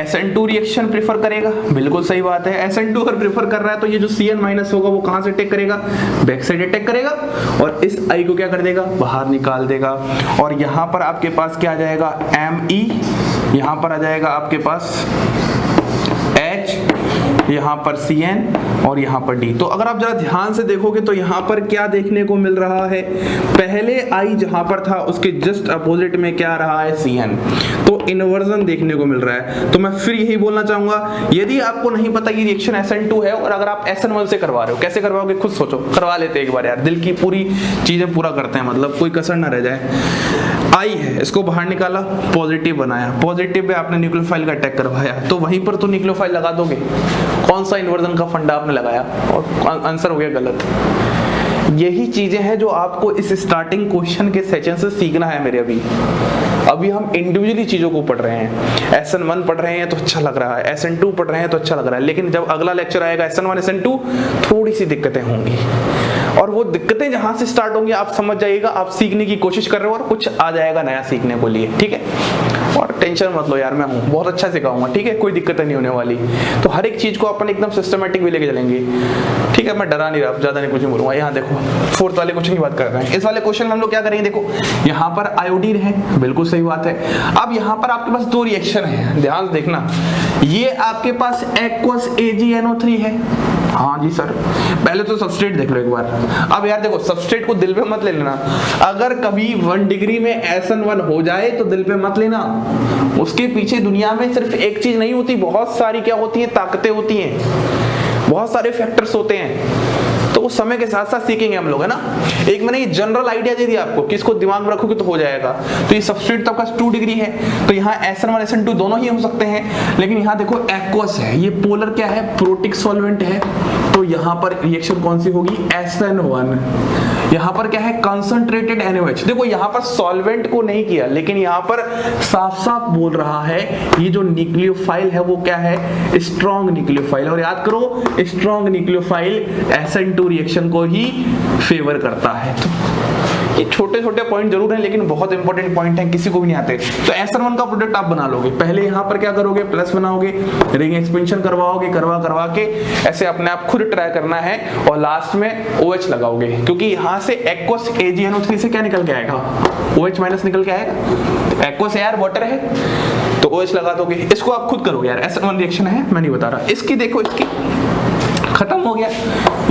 Speaker 1: SN2 रिएक्शन प्रेफर करेगा, बिल्कुल सही बात है। SN2 अगर प्रेफर कर रहा है तो ये जो CN- होगा वो कहाँ से अटैक करेगा, बैक साइड अटैक करेगा, और इस I को क्या कर देगा, बाहर निकाल देगा। और यहाँ पर आपके पास क्या आ जाएगा, Me, यहाँ पर आ जाएगा आपके पास H, यहाँ पर CN और यहाँ पर D। तो अगर आप जरा ध्यान से देखोगे तो यहाँ पर क्या देखने को मिल रहा है, पहले I जहाँ पर था उसके जस्ट अपोजिट में क्या आ रहा है, CN। तो इन्वर्जन देखने को मिल रहा है। तो मैं फिर यही बोलना चाहूंगा, यदि आपको नहीं पता ये रिएक्शन SN2 है और अगर आप SN1 से करवा रहे हो, कैसे करवाओगे खुद सोचो, करवा लेते एक बार यार, दिल की पूरी चीजें पूरा करते हैं, मतलब कोई कसर ना रह जाए। I है, इसको बाहर निकाला, पॉजिटिव बनाया, पॉजिटिव पे आपने न्यूक्लियोफाइल का अटैक करवाया, तो वहीं पर तो न्यूक्लियोफाइल लगा दोगे। कौन सा इन्वर्जन का फंडा आपने लगाया, और आंसर हो गया गलत। यही चीजें हैं जो आपको इस स्टार्टिंग क्वेश्चन के सेशन से सीखना है मेरे। अभी हम इंडिविजुअली चीजों को पढ़ रहे हैं। SN1 पढ़ रहे हैं तो अच्छा लग रहा है, SN2 पढ़ रहे हैं तो अच्छा लग रहा है, लेकिन जब अगला लेक्चर आएगा SN1 SN2 थोड़ी सी दिक्कतें होंगी, और वो दिक्कतें जहां से स्टार्ट होंगी आप समझ जाइएगा आप सीखने की कोशिश कर रहे हो और कुछ आ जाएगा नया सीखने को लिए, ठीक है। और टेंशन मत लो यार, मैं हूँ, बहुत अच्छा सिखाऊंगा, ठीक है, कोई दिक्कत नहीं होने वाली। तो हर एक चीज को अपन एकदम सिस्टमेटिक वे लेके चलेंगे, ठीक है। मैं डरा नहीं रहा, ज्यादा नहीं कुछ नहीं बोलूंगा। यहाँ देखो 4th वाले क्वेश्चन की बात कर रहे हैं। इस वाले क्वेश्चन में हम लोग क्या करेंगे, देखो यहाँ पर आयोडीन है, बिल्कुल सही बात है। अब यहाँ पर आपके पास 2 रिएक्शन है, ध्यान देखना। ये आपके पास एक्वस AgNO3 है, हाँ जी सर। पहले तो सबस्ट्रेट देख लो एक बार। अब यार देखो, सबस्ट्रेट को दिल पे मत ले लेना, अगर कभी 1 डिग्री में SN1 हो जाए तो दिल पे मत लेना। उसके पीछे दुनिया में सिर्फ एक चीज नहीं होती, बहुत सारी क्या होती है, ताकतें होती हैं, बहुत सारे फैक्टर्स होते हैं। तो उस समय के साथ साथ सीखेंगे हम लोग, है ना। एक मैंने ये जनरल आइडिया दे दिया आपको कि इसको दिमाग में रखोगे तो हो जाएगा। तो ये सबस्ट्रेट तो आपका 2 डिग्री है, तो यहाँ SN1 SN2 दोनों ही हो सकते हैं, लेकिन यहाँ देखो एक्वस है, ये पोलर क्या है, प्रोटिक सॉल्वेंट है, तो यहाँ पर रिएक्शन कौन सी होगी, SN1। यहाँ पर क्या है, कंसंट्रेटेड NaOH। देखो यहाँ पर सॉल्वेंट को नहीं किया, लेकिन यहाँ पर साफ साफ बोल रहा है ये जो न्यूक्लियोफाइल है वो क्या है, स्ट्रॉन्ग न्यूक्लियोफाइल। और याद करो, स्ट्रॉन्ग न्यूक्लियोफाइल SN2 रिएक्शन को ही फेवर करता है। ये छोटे छोटे पॉइंट जरूर हैं, लेकिन बहुत इंपॉर्टेंट पॉइंट हैं, किसी को भी नहीं आते। तो SN1 का प्रोडक्ट आप बना लोगे, पहले यहाँ पर क्या करोगे, प्लस बनाओगे, रिंग एक्सपेंशन करवाओगे, करवा के ऐसे अपने आप खुद ट्राई करना है, और लास्ट में OH लगाओगे, क्योंकि यहाँ से एक्वस AgNO3 से क्या निकल के आएगा, OH- निकल के आएगा। एक्वस यार वाटर है, तो OH लगा दोगे। इसको आप खुद करोगे यार, SN1 रिएक्शन है, मैं नहीं बता रहा। इसकी देखो, इसकी खत्म हो गया।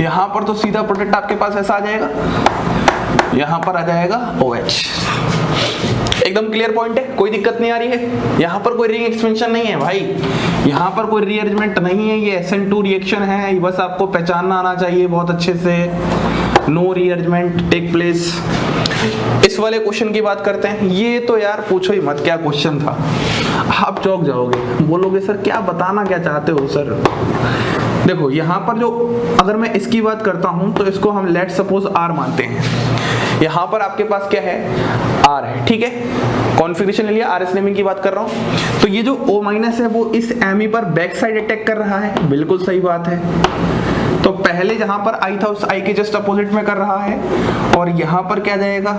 Speaker 1: यहाँ पर तो सीधा प्रोडक्ट आपके पास ऐसा आ जाएगा, यहाँ पर आ जाएगा OH। एकदम क्लियर पॉइंट है, कोई दिक्कत नहीं आ रही है। यहाँ पर कोई रिंग एक्सपेंशन नहीं है भाई, यहाँ पर कोई रीअरेंजमेंट नहीं है, ये SN2 रिएक्शन है, ये बस आपको पहचानना आना चाहिए बहुत अच्छे से। No rearrangement take place. इस वाले क्वेश्चन की बात करते हैं। ये तो यार पूछो ही मत, क्या क्वेश्चन था, आप चौंक जाओगे, बोलोगे सर क्या बताना क्या चाहते हो सर। देखो यहाँ पर जो, अगर मैं इसकी बात करता हूं तो इसको हम लेट सपोज R मानते हैं। यहाँ पर आपके पास क्या है, R है, ठीक है, कॉन्फ़िगरेशन ले लिया, RS नेमिंग की बात कर रहा हूं। तो ये जो O- है वो इस Me पर बैक साइड अटैक कर रहा है, बिल्कुल सही बात है। तो पहले जहां पर I था उस I के जस्ट अपोजिट में कर रहा है, और यहाँ पर क्या जाएगा,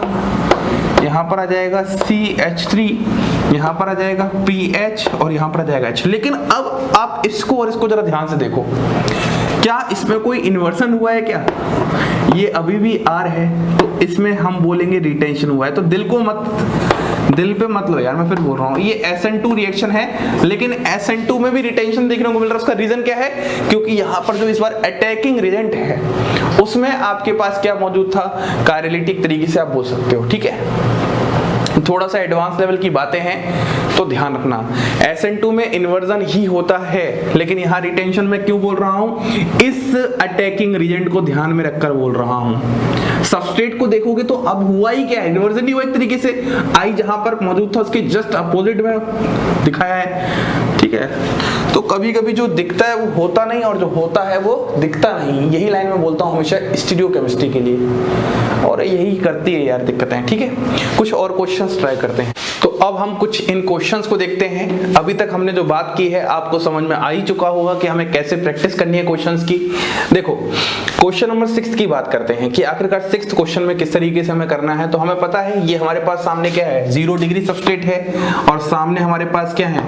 Speaker 1: यहाँ पर आ जाएगा CH3, यहाँ पर आ जाएगा PH और यहाँ पर आ जाएगा H। लेकिन अब आप इसको और इसको जरा ध्यान से देखो, क्या इसमें कोई इन्वर्सन हुआ है क्या? ये अभी भी R है तो इसमें हम बोलेंगे रिटेंशन हुआ है। तो दिल पे मत लो यार, मैं फिर बोल रहा हूँ, ये SN2 रिएक्शन है, लेकिन SN2 में भी रिटेंशन देखने को मिल रहा है। उसका रीजन क्या है? क्योंकि यहाँ पर जो इस बार अटैकिंग रिजेंट है उसमें आपके पास क्या मौजूद था, कायरेलिटिक तरीके से आप बोल सकते हो, ठीक है। थोड़ा सा एडवांस लेवल की बातें हैं तो ध्यान रखना। SN2 में इन्वर्जन ही होता है, लेकिन यहाँ रिटेंशन में क्यों बोल रहा हूँ, इस अटैकिंग रिजेंट को ध्यान में रखकर बोल रहा हूँ। सबस्ट्रेट को देखोगे तो अब हुआ ही क्या है, इन्वर्जन ही हुआ एक तरीके से। I जहां पर मौजूद था उसके जस्ट अपोजिट में दिखाया है, ठीक है। तो कभी कभी जो दिखता है वो होता नहीं, और जो होता है वो दिखता नहीं। यही लाइन में बोलता हूँ हमेशा स्टीरियोकेमिस्ट्री के लिए, और यही करती है यार दिक्कतें, ठीक है। कुछ और क्वेश्चंस ट्राई करते हैं। तो अब हम कुछ इन क्वेश्चंस को देखते हैं। अभी तक हमने जो बात की है आपको समझ में आ ही चुका होगा कि हमें कैसे प्रैक्टिस करनी है क्वेश्चंस की। देखो क्वेश्चन नंबर 6 की बात करते हैं कि आखिरकार 6th क्वेश्चन में किस तरीके से हमें करना है। तो हमें पता है ये हमारे पास सामने क्या है, 0 डिग्री सबस्ट्रेट है, और सामने हमारे पास क्या है,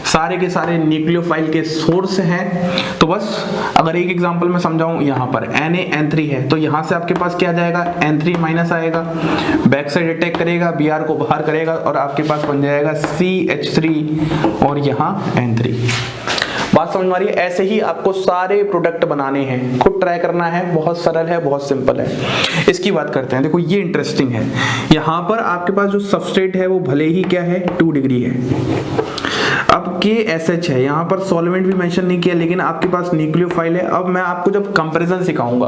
Speaker 1: सारे के सारे न्यूक्लियोफाइल के सोर्स हैं। तो बस अगर एक एग्जांपल में समझाऊं, यहाँ पर Na-N3 है, तो यहाँ से आपके पास क्या आ जाएगा, N3 माइनस आएगा, बैक साइड अटैक करेगा, Br को बाहर करेगा, और आपके पास बन जाएगा CH3 और यहाँ N3। बात समझ में आ रही है? ऐसे ही आपको सारे प्रोडक्ट बनाने हैं, खुद ट्राई करना है, बहुत सरल है, बहुत सिंपल है। इसकी बात करते हैं। देखो ये इंटरेस्टिंग है, यहाँ पर आपके पास जो सबस्ट्रेट है वो भले ही क्या है, 2 डिग्री है। अब KSH है, यहाँ पर सॉल्वेंट भी मेंशन नहीं किया, लेकिन आपके पास न्यूक्लियोफाइल है। अब मैं आपको जब कंपैरिजन सिखाऊंगा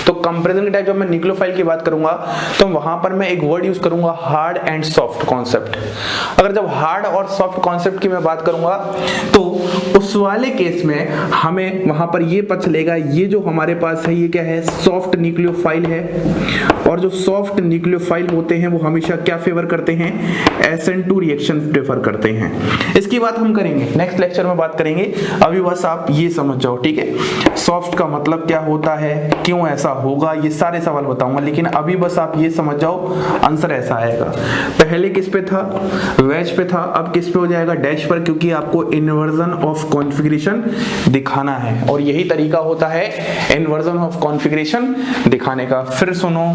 Speaker 1: तो कंपैरिजन के टाइप जब मैं न्यूक्लियोफाइल की बात करूंगा तो वहां पर मैं एक वर्ड यूज करूंगा, हार्ड एंड सॉफ्ट कॉन्सेप्ट। अगर जब हार्ड और सॉफ्ट कॉन्सेप्ट की मैं बात करूंगा तो उस वाले केस में हमें वहां पर ये पता चलेगा, ये जो हमारे पास है ये क्या है, सॉफ्ट न्यूक्लियोफाइल है। और जो सॉफ्ट न्यूक्लियोफाइल होते हैं वो हमेशा क्या फेवर करते हैं, SN2 रिएक्शन प्रेफर करते हैं। इसकी बात हम करेंगे नेक्स्ट लेक्चर में बात करेंगे, अभी बस आप ये समझ जाओ, ठीक है। सॉफ्ट का मतलब क्या होता है, क्यों ऐसा होगा, ये सारे सवाल बताऊंगा, लेकिन अभी बस आप ये समझ जाओ आंसर ऐसा आएगा। पहले किस पे था, वेज पे था, अब किस पे हो जाएगा, डैश पर, क्योंकि आपको इन्वर्जन ऑफ कॉन्फ़िगरेशन दिखाना है, और यही तरीका होता है इन्वर्जन ऑफ कॉन्फ़िगरेशन दिखाने का। फिर सुनो,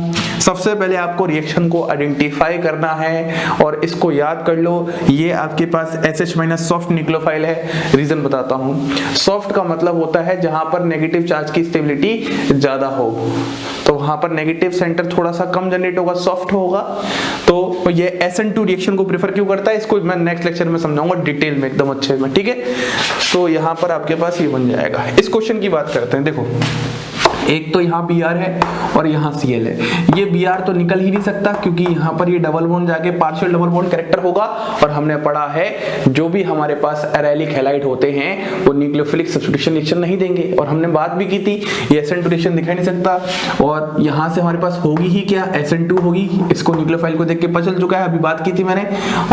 Speaker 1: सबसे पहले आपको रिएक्शन को आइडेंटिफाई करना है, और इसको याद कर लो, ये आपके पास SH माइनस सॉफ्ट न्यूक्लियोफाइल है। रीजन बताता हूँ, सॉफ्ट का मतलब होता है जहां पर नेगेटिव चार्ज की स्टेबिलिटी ज्यादा हो, तो वहां पर नेगेटिव सेंटर थोड़ा सा कम जनरेट होगा, सॉफ्ट होगा। तो ये SN2 रिएक्शन को प्रेफर क्यों करता है, इसको मैं नेक्स्ट लेक्चर में समझाऊंगा डिटेल में, एकदम अच्छे में, ठीक है। तो यहाँ पर आपके पास ये बन जाएगा। इस क्वेश्चन की बात करते हैं। देखो एक तो यहाँ Br है और यहाँ Cl है, ये Br तो निकल ही नहीं सकता क्योंकि यहाँ पर ये डबल बॉन्ड जाके पार्शियल डबल बॉन्ड कैरेक्टर होगा, और हमने पढ़ा है जो भी हमारे पास एराइलिक हैलाइड होते हैं वो न्यूक्लियोफिलिक सब्स्टिट्यूशन रिएक्शन नहीं देंगे, और हमने बात भी की थी ये SN2 रिएक्शन दिखा नहीं सकता, और यहाँ से हमारे पास होगी ही क्या, SN2 होगी। इसको न्यूक्लियोफाइल को देख के पता चल चुका है, अभी बात की थी मैंने,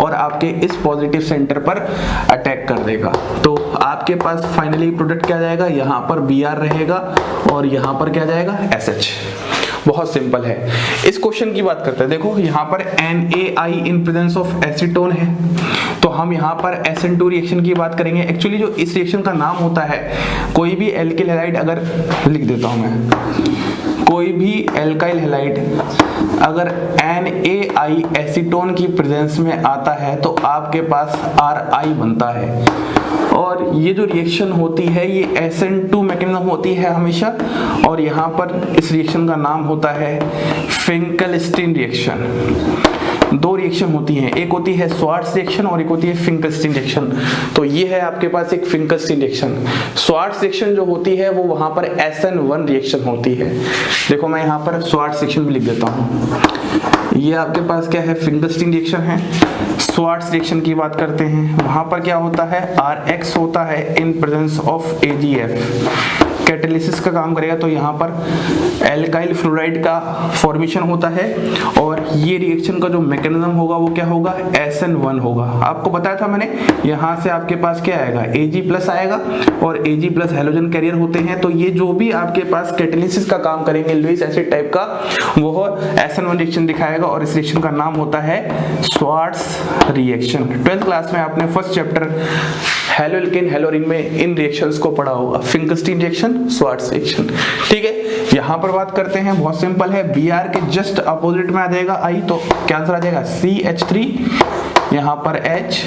Speaker 1: और आपके इस पॉजिटिव सेंटर पर अटैक कर देगा। तो आपके पास फाइनली प्रोडक्ट क्या जाएगा, यहाँ पर Br रहेगा और यहाँ पर क्या जाएगा, SH। बहुत सिंपल है। इस क्वेश्चन की बात करते हैं। देखो यहाँ पर NaI in presence of acetone है, तो हम यहाँ पर SN2 रिएक्शन की बात करेंगे। एक्चुअली जो इस रिएक्शन का नाम होता है, कोई भी एल्किल हैलाइड, अगर लिख देता हूँ मैं, कोई भी एल्काइल हैलाइड अगर NaI एसीटोन की प्रेजेंस में आता है तो आपके पास Ri बनता है, और ये जो रिएक्शन होती है ये SN2 मैकेनिज्म होती है हमेशा, और यहाँ पर इस रिएक्शन का नाम होता है फिंकलस्टीन रिएक्शन। दो रिएक्शन होती हैं, एक होती है स्वार्ट्ज रिएक्शन और एक होती है फिंकलस्टीन रिएक्शन। तो ये है आपके पास एक फिंकलस्टीन रिएक्शन। स्वार्ट्ज रिएक्शन जो होती है वो वहां पर SN1 रिएक्शन होती है। देखो मैं यहाँ पर स्वार्ट्ज रिएक्शन भी लिख देता हूँ। ये आपके पास क्या है, फिंकलस्टीन रिएक्शन है। स्वार्ट्ज रिएक्शन की बात करते हैं, वहां पर क्या होता है, RX होता है in presence of AgF, catalysis का काम करेगा। तो यहाँ पर एल्काइल फ्लोराइड का फॉर्मेशन होता है और ये रिएक्शन का जो मैकेनिज्म होगा वो क्या होगा, SN1 होगा। आपको बताया था मैंने, यहाँ से आपके पास क्या आएगा, Ag+ आएगा और Ag+ हैलोजन कैरियर होते हैं। तो ये जो भी आपके पास कैटालिसिस का काम करेंगे लुईस एसिड टाइप का, वो SN1 रिएक्शन दिखाएगा और इस रिएक्शन का नाम होता है स्वार्ट्ज रिएक्शन। 12th क्लास में आपने फर्स्ट चैप्टर हेलोएल्केन हेलोरीन में इन रिएक्शंस को पढ़ा होगा, फिंकलस्टीन रिएक्शन, स्वार्ट्ज रिएक्शन। ठीक है, यहां पर बात करते हैं, बहुत सिंपल है, Br के जस्ट अपोजिट में आ जाएगा I, तो क्या आंसर आ जाएगा CH3, यहां पर H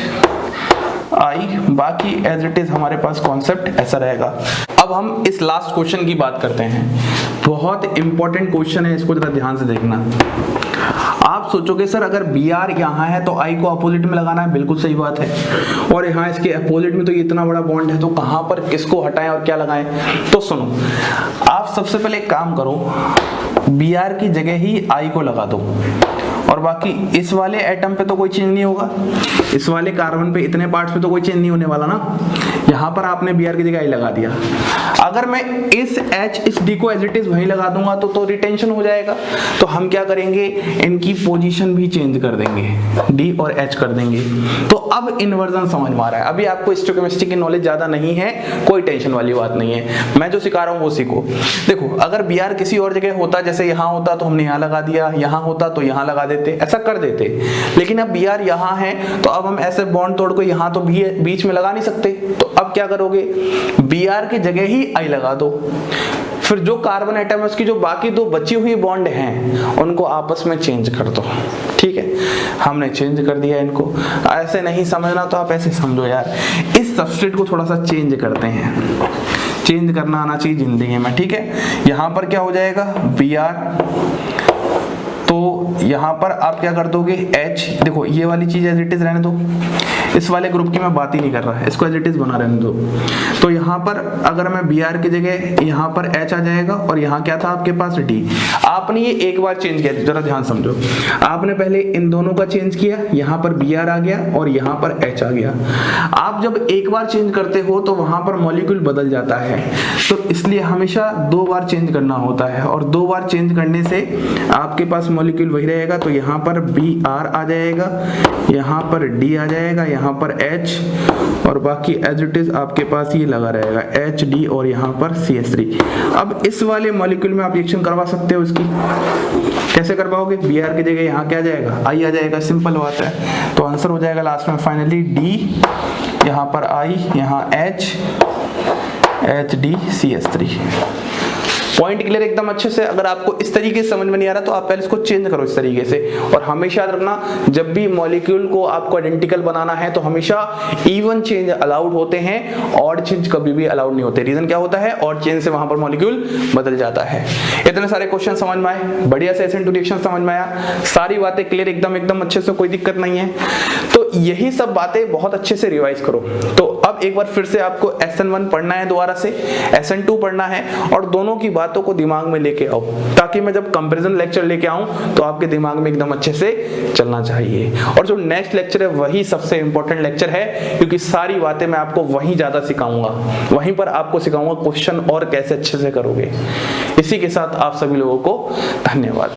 Speaker 1: I, बाकी एज इट इज हमारे पास कॉन्सेप्ट ऐसा रहेगा। अब हम इस लास्ट क्वेश्चन की बात करते हैं, बहुत इंपॉर्टेंट क्वेश्चन है, इसको जरा ध्यान से देखना। आप सोचोगे सर अगर Br यहाँ है तो I को अपोजिट में लगाना है, बिल्कुल सही बात है, और यहाँ इसके अपोजिट में तो ये इतना बड़ा बॉन्ड है, तो कहाँ पर किसको हटाएं और क्या लगाएं। तो सुनो, आप सबसे पहले एक काम करो, Br की जगह ही I को लगा दो और बाकी इस वाले एटम पे तो कोई चेंज नहीं होगा, इस वाले कार्बन पे इतने पार्ट्स पे तो कोई चेंज नहीं होने वाला ना। यहाँ पर आपने Br की जगह I लगा दिया। अगर मैं इस H इस D को एज इट इज वहीं लगा दूंगा तो रिटेंशन हो जाएगा। तो हम क्या करेंगे, इनकी पोजीशन भी चेंज कर देंगे, D और H कर देंगे। तो अब इन्वर्जन समझ में आ रहा है। अभी आपको स्टोइकोमेट्री की नॉलेज ज्यादा नहीं है, कोई टेंशन वाली बात नहीं है, मैं जो सिखा रहा हूँ वो सीखो। देखो अगर Br किसी और जगह होता, जैसे यहाँ होता तो हमने यहाँ लगा दिया, यहाँ होता तो यहाँ लगा देते, ऐसा कर देते। लेकिन अब Br यहाँ है तो अब हम ऐसे बॉन्ड तोड़ को यहाँ तो बीच में लगा नहीं सकते। तो अब क्या करोगे, Br की जगह ही I लगा दो, फिर जो कार्बन एटम है उसकी जो बाकी दो बची हुई बॉन्ड हैं उनको आपस में चेंज कर दो। ठीक है, हमने चेंज कर दिया इनको। ऐसे नहीं समझना तो आप ऐसे समझो यार, इस सबस्ट्रेट को थोड़ा सा चेंज करते हैं, चेंज करना आना चाहिए जिंदगी में। ठीक है, यहाँ पर क्या हो जाएगा, Br, तो यहाँ पर आप क्या कर दोगे, H, देखो ये वाली चीज एज इट इज रहने दो, इस वाले ग्रुप की मैं बात ही नहीं कर रहा, इसको एज इट इज बना रहने दो। तो यहाँ पर अगर मैं Br की जगह यहाँ पर H आ जाएगा और यहाँ क्या था आपके पास D। आपने ये एक बार चेंज किया, जरा ध्यान समझो, आपने पहले इन दोनों का चेंज किया, यहाँ पर Br आ गया और यहाँ पर H आ गया। आप जब एक बार चेंज करते हो तो वहां पर मॉलिक्यूल बदल जाता है, तो इसलिए हमेशा दो बार चेंज करना होता है, और दो बार चेंज करने से आपके पास मॉलिक्यूल वही रहेगा। तो यहाँ पर Br आ जाएगा, यहाँ पर D आ जाएगा, यहाँ पर H, और बाकी एज इट इज आपके पास ये लगा रहेगा HD और यहाँ पर CH3। अब इस वाले मॉलिक्यूल में आप रिएक्शन करवा सकते हो, इसकी कैसे करवाओगे, Br की जगह यहाँ क्या आ जाएगा, I आ जाएगा, सिंपल बात है। तो आंसर हो जाएगा लास्ट में फाइनली D, यहाँ पर I, यहाँ H, HD, CH3। Point clear एकदम अच्छे से। अगर आपको इस तरीके से समझ में नहीं आ रहा तो आप पहले इसको चेंज करो इस तरीके से। और हमेशा याद रखना, जब भी मॉलिक्यूल को आपको आइडेंटिकल बनाना है तो हमेशा इवन चेंज अलाउड होते हैं, ऑड चेंज कभी भी अलाउड नहीं होते। रीजन क्या होता है, ऑड चेंज से वहां पर मॉलिक्यूल बदल जाता है। इतने सारे क्वेश्चन समझ में आए, बढ़िया से SN2 रिएक्शन समझ में आया, सारी बातें क्लियर एकदम अच्छे से, कोई दिक्कत नहीं है। तो यही सब बातें बहुत अच्छे से रिवाइज करो। तो अब एक बार फिर से आपको SN1 पढ़ना है, दोबारा से SN2 पढ़ना है, और दोनों की बातों को दिमाग में लेके आओ, ताकि मैं जब कंपैरिजन लेक्चर लेके आऊं तो आपके दिमाग में एकदम अच्छे से चलना चाहिए। और जो नेक्स्ट लेक्चर है वही सबसे इंपॉर्टेंट लेक्चर है, क्योंकि सारी बातें मैं आपको वहीं ज्यादा सिखाऊंगा, वहीं पर आपको सिखाऊंगा क्वेश्चन और कैसे अच्छे से करोगे। इसी के साथ आप सभी लोगों को धन्यवाद।